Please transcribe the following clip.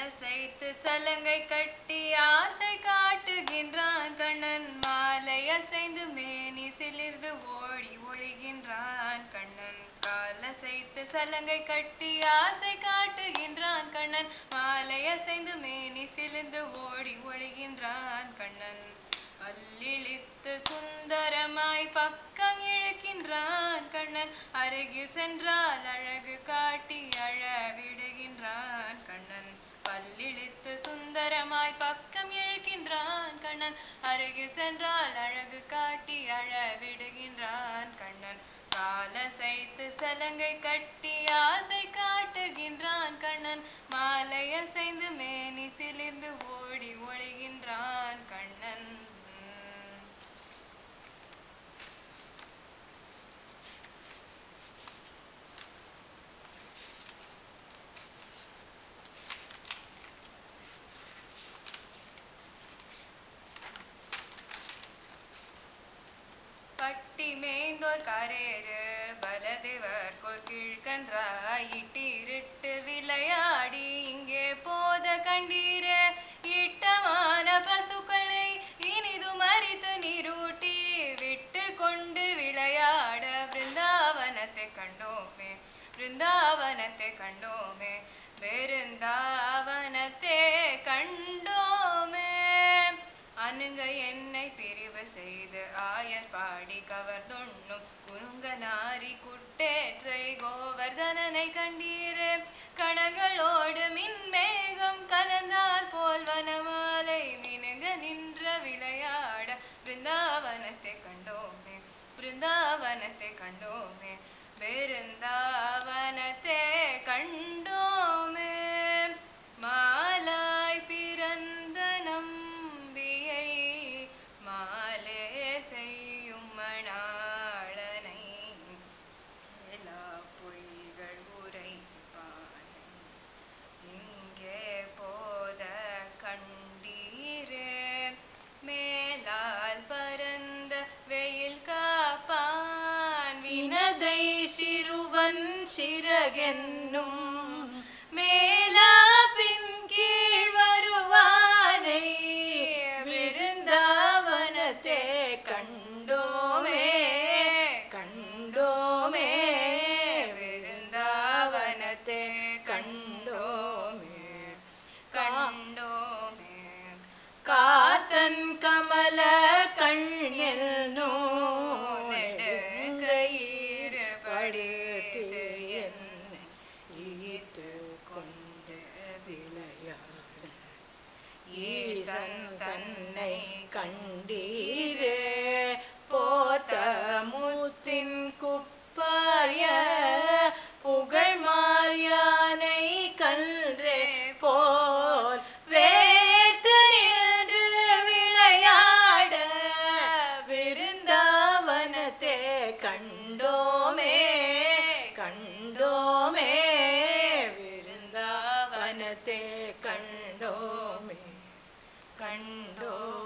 அசைத்து சலங்கை கட்டி ஆசை காட்டுகின்றான் கண்ணன். மாலை அசைந்து மேனி சிலிர்ந்து ஓடி ஒழிகின்றான் கண்ணன். காலசைத்து சலங்கை கட்டி ஆசை காட்டுகின்றான் கண்ணன். மாலை அசைந்து மேனி சிலிர்ந்து ஓடி ஒழிகின்றான் கண்ணன். பல்லிழித்து சுந்தரமாய் பக்கம் இழுக்கின்றான் கண்ணன். அருகில் சென்றால் அழகு காட்டி அழ விடுகின்றான் கண்ணன். பல்லிழித்து சுந்தரமாய் பக்கம் இழுக்கின்றான் கண்ணன். அருகில் சென்றால் அழகு காட்டி அழ விடுகின்றான் கண்ணன். காலசைத்து சலங்கை கட்டி ஆசை காட்டுகின்றான் கண்ணன். மாலை அசைந்து மேனி சிலிர்ந்து ஓடி ஒழிகின்றான் கண்ணன். பட்டி மேய்ந்தோர் கரேறு பலதேவர் கோர் கீழ்கன்றாய் இட்டிருட்டு விளையாடி இங்கே போத கண்டீரே. இட்டமான பசுக்களை இனிது மறித்து நீரூட்டி விட்டு கொண்டு விளையாட பிருந்தாவனத்தை கண்டோமே. பிருந்தாவனத்தை கண்டோமே. பெருந்தாவனத்தை கண்டோமே. அணுங்க என்னை பிரிவு செய்து ஆயர் பாடி கவர்ந்துண்ணும் குறுங்க நாரி குட்டேற்றை கோவர்தனனை கண்டீரே. கணங்களோடு மின்மேகம் கலந்தார் போல் வனமாலை மினுங்க நின்ற விளையாட பிருந்தாவனத்தை கண்டோமே. பிருந்தாவனத்தை கண்டோமே. பெருந்தாவனத்தை கண்டோமே. மாலாய் பிறந்த நம்பியை மாலே செய்யும் மணாளனை எல்லா பொய்கள் உரைப்பானை இங்கே போத கண்டீரே. மேலால் பரந்த வெயில் காப்பான் வினதை சிறுவன் சிறகென்னும் மேலா பின் கீழ் வருவானை விருந்தாவனத்தை கண்டோமே. கண்டோமே. விருந்தாவனத்தை கண்டோமே. கண்டோமே. காத்தன் கமல கண்ணென்னோ நெடுங்கயிறு படித்து என்னை ஈர்த்து கொண்டு விளையாட ஈசன் தன்னை கண்டீரே. போத்த முத்தின் குப்பாய புகழ் மாயானை கன்றே போல் வேர்த்து நின்று விளையாட விருந்தாவனத்தை கண்டோமே. கண்டோமே. விருந்தாவனத்தை கண்டோமே. கண்டோமே.